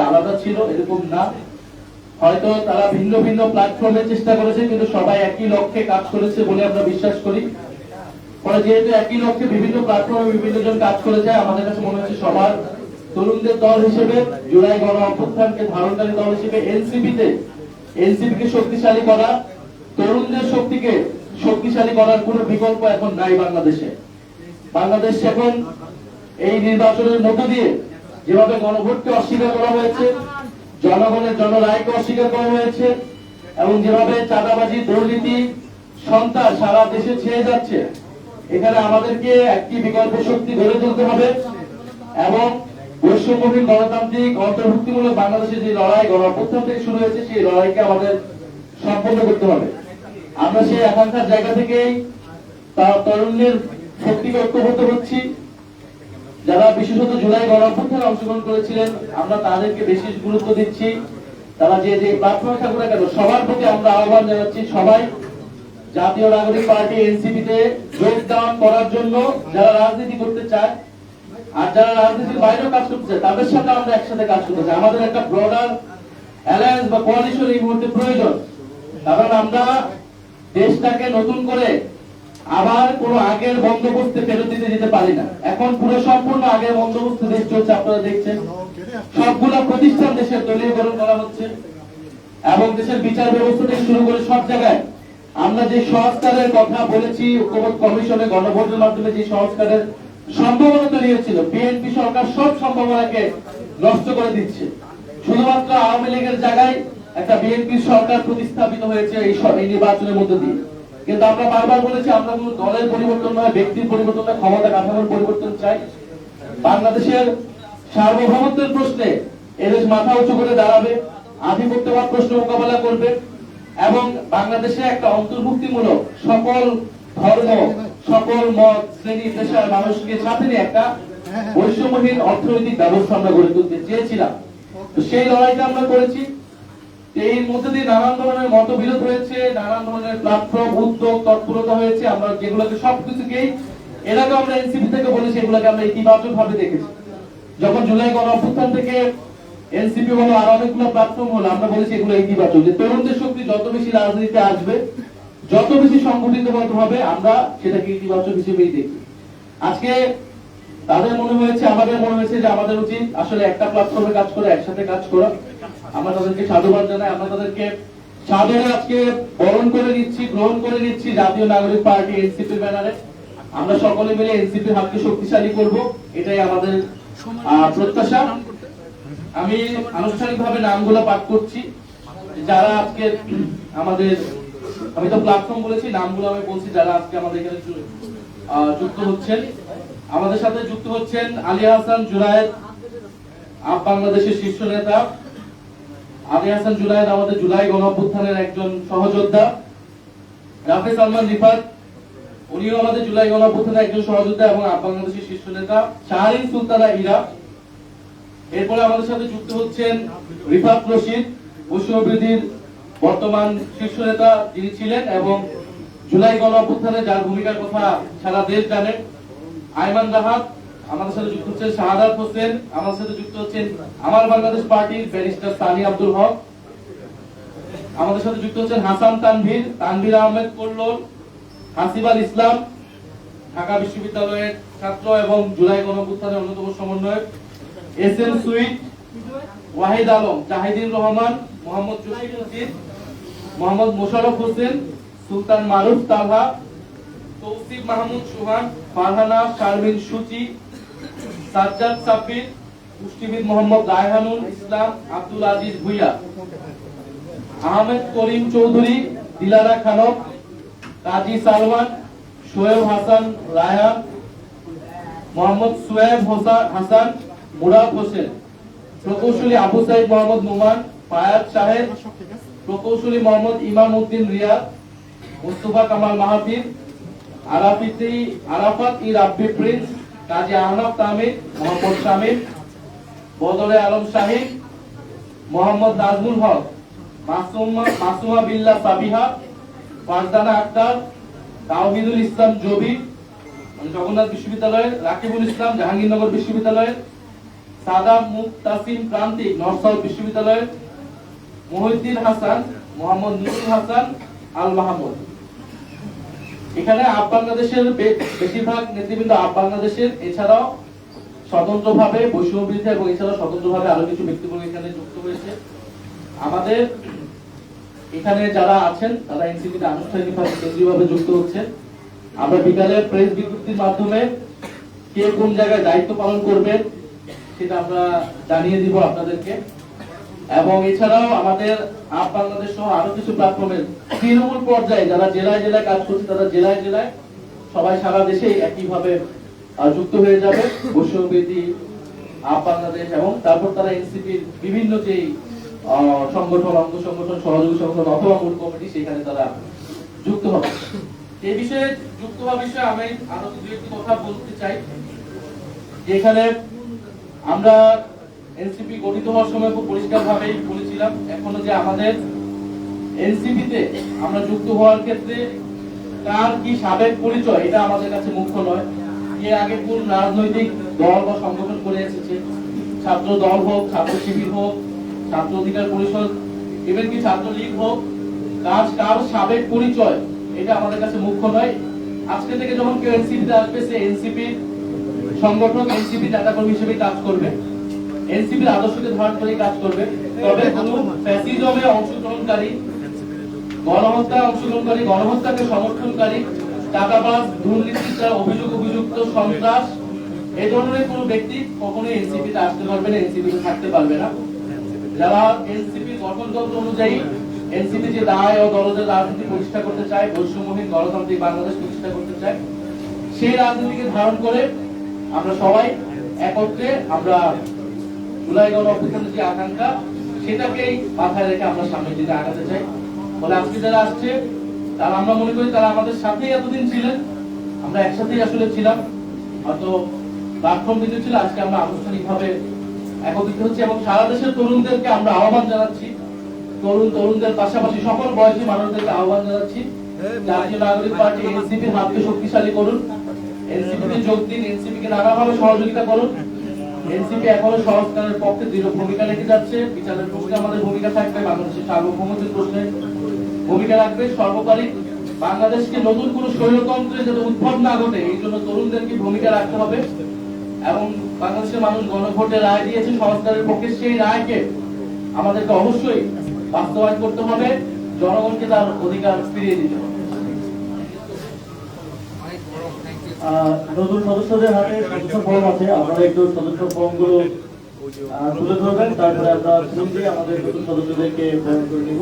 আলাদা ছিল এরকম না, হয়তো তারা ভিন্ন ভিন্ন প্ল্যাটফর্মে চেষ্টা করেছে, কিন্তু সবাই একই লক্ষ্যে কাজ করেছে বলে আমরা বিশ্বাস করি। ফলে যেহেতু একই লক্ষ্যে বিভিন্ন প্ল্যাটফর্মে বিভিন্ন জন কাজ করেছে, আমাদের কাছে মনে হচ্ছে সবার তরুণদের দল হিসেবে, জুলাই গণ অভ্যুত্থানকে ধারণকারী দল হিসেবে এনসিপিকে শক্তিশালী করা, তরুণদের শক্তিকে শক্তিশালী করার কোনো বিকল্প এখন নাই বাংলাদেশে। বাংলাদেশ এখন এই নির্বাচনের মধ্য দিয়ে যেভাবে গণভোটকে অস্বীকার করা হয়েছে, জনগণের জনরায়কে অস্বীকার করা হয়েছে, এবং যেভাবে চাঁদাবাজি, দুর্নীতি, সন্ত্রাস সারা দেশে ছেয়ে যাচ্ছে, এখানে আমাদেরকে একটি বিকল্প শক্তি গড়ে তুলতে হবে এবং বৈষম্যহীন গণতান্ত্রিক অন্তর্ভুক্তিমূলক বাংলাদেশের যে লড়াই গণ অভ্যুত্থান থেকে শুরু হয়েছে, সেই লড়াইকে আমাদের সম্পন্ন করতে হবে। আমরা সেই আকাঙ্ক্ষার জায়গা থেকেই তরুণদের শক্তিকে ঐক্যবদ্ধ হচ্ছি। যারা বিশেষত জুলাই গণ অভ্যুত্থানে অংশগ্রহণ করেছিলেন, আমরা তাদেরকে বেশি গুরুত্ব দিচ্ছি। তারা যে যে প্ল্যাটফর্মে থাকুক না কেন, সবার প্রতি আমরা আহ্বান জানাচ্ছি, সবাই জাতীয় নাগরিক পার্টি এনসিপিতে যোগদান করার জন্য, যারা রাজনীতি করতে চায় আর যারা রাজনীতির বাইরেও কাজ করতে চায়, তাদের সাথে আমরা একসাথে কাজ করতে চাই। আমাদের একটা ব্রডার অ্যালায়েন্স বা কোয়ালিশন এই মুহূর্তে প্রয়োজন, কারণ আমরা দেশটাকে নতুন করে আবার কোন আগের বন্দোবস্তে ফেরত দিতে যেতে পারি না। এখন পুরো সম্পূর্ণ আগের বন্দোবস্তে দেশ চলছে, আপনারা দেখছেন। সবগুলো প্রতিষ্ঠান দেশের দলীয়করণ করা হচ্ছে এবং দেশের বিচার ব্যবস্থা থেকে শুরু করে সব জায়গায় আমরা যে সংস্কারের কথা বলেছি, ঐক্যমত কমিশনে গণভোটের মাধ্যমে যে সংস্কারের সম্ভাবনা তৈরি হয়েছিল, বিএনপি সরকার সব সম্ভাবনাকে নষ্ট করে দিচ্ছে। শুধুমাত্র আওয়ামী লীগের জায়গায় একটা বিএনপি সরকার প্রতিস্থাপিত হয়েছে এই নির্বাচনের মধ্যে দিয়ে। কিন্তু আমরা বারবার বলেছি, আমরা কোন দলের পরিবর্তন নয়, ব্যক্তির পরিবর্তন নয়, ক্ষমতা কাঠামোর পরিবর্তন চাই। বাংলাদেশের সার্বভৌমত্বের প্রশ্নে এদেশ মাথা উঁচু করে দাঁড়াবে, আধিপত্যবাদ প্রশ্ন মোকাবেলা করবে এবং বাংলাদেশে একটা অন্তর্ভুক্তিমূলক সকল ধর্ম, সকল মত, শ্রেণী পেশার মানুষকে সাথে নিয়ে একটা বৈষম্যহীন অর্থনৈতিক ব্যবস্থা আমরা গড়ে তুলতে চেয়েছিলাম। সেই লড়াইটা আমরা করেছি। এর মধ্যে দিয়ে নানান ধরনের মতবিরোধ হয়েছে, নানান ধরনের প্ল্যাটফর্ম, উদ্যোগ, তৎপরতা হয়েছে। আমরা যেগুলোকে সবকিছুকেই এর আগে আমরা এনসিপি থেকে বলেছি, এগুলোকে আমরা ইতিবাচক ভাবে দেখেছি। যখন জুলাই গণ অভ্যুত্থান থেকে এনসিপি হলো আর অনেকগুলো প্ল্যাটফর্ম হলো, আমরা বলেছি এগুলো ইতিবাচক, যে তরুণদের শক্তি যত বেশি রাজনীতিতে আসবে, যত বেশি সংগঠিত হবে, আমরা সেটাকে ইতিবাচক হিসেবেই দেখি। আজকে তাদের মনে হয়েছে, আমাদের মনে হয়েছে যে আমাদের উচিত আসলে একটা প্ল্যাটফর্মে কাজ করে, একসাথে কাজ করা। আমরা তাদেরকে সাধুবাদ জানাই, আমরা তাদেরকে সাদরে আজকে বরণ করে নিচ্ছি, গ্রহণ করে নিচ্ছি জাতীয় নাগরিক পার্টি এনসিপির ব্যানারে। আমরা সকলে মিলে এনসিপির হাতকে শক্তিশালী করব, এটাই আমাদের প্রত্যাশা। আমি আনুষ্ঠানিকভাবে নামগুলো পাঠ করছি, যারা আজকে আমাদের, আমি তো প্ল্যাটফর্ম বলেছি, নামগুলো আমি বলছি যারা আজকে আমাদের এখানে যুক্ত হচ্ছেন। আমাদের সাথে যুক্ত হচ্ছেন আলী হাসান জুনায়েদ, আপ বাংলাদেশের শীর্ষ নেতা। আলী হাসান জুনায়েদ আমাদের জুলাই গণ অভ্যুত্থানের একজন সহযোদ্ধা। রাফি সালমান রিফাত, উনিও আমাদের জুলাই গণ অভ্যুত্থানের একজন সহযোদ্ধা এবং আপ বাংলাদেশের শীর্ষ নেতা। শাহরিন সুলতানা ইরা। এরপরে আমাদের সাথে যুক্ত হচ্ছেন রিফাত রশিদ, বৈষম্যবিরোধীর বর্তমান শীর্ষ নেতা যিনি ছিলেন এবং জুলাই গণ অভ্যুত্থানে যার ভূমিকার কথা সারা দেশ জানে। আইমান রাহাত। আমাদের সাথে যুক্ত হচ্ছেন শাহাদাত হোসেন। আমাদের সাথে যুক্ত হচ্ছেন আমার বাংলাদেশ পার্টির ব্যারিস্টার সানি আব্দুল হক। আমাদের সাথে যুক্ত হচ্ছেন হাসান তানভীর, তানভীর আহমেদ কল্লোল, হাসিবাল ইসলাম, ঢাকা বিশ্ববিদ্যালয়ের ছাত্র এবং জুলাই গণ অভ্যুত্থানের অন্যতম সমন্বয়ক। এস এম সুইট, ওয়াহিদ আলম, জাহিদুর রহমান, মোহাম্মদ জসিম, মোহাম্মদ মোশাররফ হোসেন, সুলতান মারুফ তালহা, তৌসিফ মাহমুদ সুহান, ফারহানা শারমিন সুচি, সাজ্জাদ সাব্বির, পুষ্টিবিদ মোহাম্মদ রায়হানুল ইসলাম, আব্দুল আজিজ ভুইয়া, আহমেদ করিম চৌধুরী, দিলারা খানম, কাজী সালমান, শোয়েব হাসান রায়হান, মোহাম্মদ সুয়েব হাসান, মুরাদ হোসেন, প্রকৌশলী আবু সাইদ মোহাম্মদ নোমান, ফায়াদ সাহেব, প্রকৌশলী মোহাম্মদ ইমাম উদ্দিন রিয়াদ, মুস্তফা কামাল মাহাতির, আরাফাত ই রাব্বি প্রিন্স, কাজী আহনাফ তামির, মোহাম্মদ শামিম, বদরে আলম শাহিন, মোহাম্মদ নাজমুল হক, মাসুমা বিল্লাহ সাবিহা, ফারজানা আক্তার, তাওহিদুল ইসলাম জবি, জগন্নাথ বিশ্ববিদ্যালয়ের, রাকিবুল ইসলাম, জাহাঙ্গীরনগর বিশ্ববিদ্যালয়ের, সাদাম মুক্তাসিম প্রান্তিক নর্থ সাউথ বিশ্ববিদ্যালয়ের মহিউদ্দিন হাসান, মোহাম্মদ নুরুল হাসান আল মাহমুদ। এখানে আপ বাংলাদেশের বেশিরভাগ নেতৃবৃন্দ আপ বাংলাদেশের, এছাড়াও স্বতন্ত্রভাবে বৈষম্য বিরোধী এবং এছাড়াও স্বতন্ত্রভাবে আরো কিছু ব্যক্তিবর্গ এখানে যুক্ত হয়েছে। আমাদের এখানে যারা আছেন তারা এনসিপিতে আনুষ্ঠানিকভাবে কেন্দ্রীয়ভাবে যুক্ত হচ্ছে। আমরা বিকালে প্রেস বিজ্ঞপ্তির মাধ্যমে কে কোন জায়গায় দায়িত্ব পালন করবেন সেটা আমরা জানিয়ে দিব আপনাদেরকে। এবং এছাড়াও আমাদের আপ বাংলাদেশ সহ আরো কিছু প্ল্যাটফর্মের তৃণমূল পর্যায়ে যারা জেলায় জেলায় কাজ করছে, তারা জেলায় জেলায় সবাই সারা দেশে একইভাবে যুক্ত হয়ে যাবে বৈষম্য বিরোধী আপ বাংলাদেশ, এবং তারপর তারা এনসিপির বিভিন্ন যে সংগঠন, অঙ্গ সংগঠন, সহযোগী সংগঠন অথবা মূল কমিটি, সেখানে তারা যুক্ত হবে। এই বিষয়ে যুক্ত হওয়ার বিষয়ে আমি আরো দু একটি কথা বলতে চাই। যেখানে আমরা এনসিপি গঠিত হওয়ার সময় খুব পরিষ্কারভাবেই বলেছিলাম, এখনো যে আমাদের এনসিপিতে আমরা যুক্ত হওয়ার ক্ষেত্রে কার কি সাবেক পরিচয় এটা আমাদের কাছে মুখ্য নয়। এর আগে কোন রাজনৈতিক দল বা সংগঠন করে এসেছে, ছাত্র দল হোক, ছাত্র শিবির হোক, ছাত্র অধিকার পরিষদ, ইভেন কি ছাত্র লীগ হোক, কার সাবেক পরিচয় এটা আমাদের কাছে মুখ্য নয়। আজকে থেকে যখন কেউ এনসিপিতে আসবে, সে এনসিপির সংগঠন, এনসিপি নেতাকর্মী হিসেবে কাজ করবে, এনসিপির আদর্শকে ধারণ করে কাজ করবে। তবে কোন ফ্যাসিজমে অংশগ্রহণকারী, গণহত্যা অংশগ্রহণকারী, গণহত্যাকে সমর্থনকারী, টাকাবাজ, দুর্নীতির যারা অভিযুক্ত, সন্ত্রাস, এই ধরনের কোন ব্যক্তি কখনোই এনসিপিতে আসতে পারবে না, এনসিপিতে থাকতে পারবে না। যারা এনসিপির গঠনতন্ত্র অনুযায়ী এনসিপি যে দায় ও দলদের রাজনীতি প্রতিষ্ঠা করতে চায়, বৈষম্যহীন গণতান্ত্রিক বাংলাদেশ প্রতিষ্ঠা করতে চায়, সেই রাজনীতিকে ধারণ করে আমরা সবাই একত্রে আমরা জুলাই গণ অভ্যুত্থানের যে আকাঙ্ক্ষা, সেটাকেই মাথায় রেখে আমরা সামনের দিকে আগাতে চাই। ফলে আজকে যারা আসছে তারা, আমরা মনে করি তারা আমাদের সাথেই এতদিন ছিলেন, আমরা একসাথেই আসলে ছিলাম, হয়তো প্ল্যাটফর্ম দিতে ছিল। আজকে আমরা আনুষ্ঠানিকভাবে একত্রিত হচ্ছে এবং সারা দেশের তরুণদেরকে আমরা আহ্বান জানাচ্ছি, তরুণদের পাশাপাশি সকল বয়সী মানুষদেরকে আহ্বান জানাচ্ছি, জাতীয় নাগরিক পার্টি এনসিপির হাতকে শক্তিশালী করুন, এনসিপিতে যোগ দিন, এনসিপিকে নানাভাবে সহযোগিতা করুন। এনসিপি এখনো সংস্কারের পক্ষে দৃঢ় ভূমিকা রেখে যাচ্ছে, বিচারের প্রশ্নে আমাদের ভূমিকা থাকবে, বাংলাদেশের সার্বভৌমত্বের প্রশ্নে ভূমিকা রাখবে। সর্বোপরি বাংলাদেশকে নতুন কোন স্বৈরতন্ত্রের যাতে উদ্ভব না ঘটে, এই জন্য তরুণদেরকে ভূমিকা রাখতে হবে। এবং বাংলাদেশের মানুষ গণভোটে রায় দিয়েছে সংস্কারের পক্ষে, সেই রায়কে আমাদেরকে অবশ্যই বাস্তবায়ন করতে হবে, জনগণকে তার অধিকার ফিরিয়ে দিতে হবে। নতুন সদস্যদের হাতে সদস্য ফর্ম আছে, আপনারা একটু সদস্য ফর্ম গুলো তুলে ধরবেন, তারপরে আমরা শুরু দিয়ে আমাদের নতুন সদস্যদেরকে বরণ করে নিব।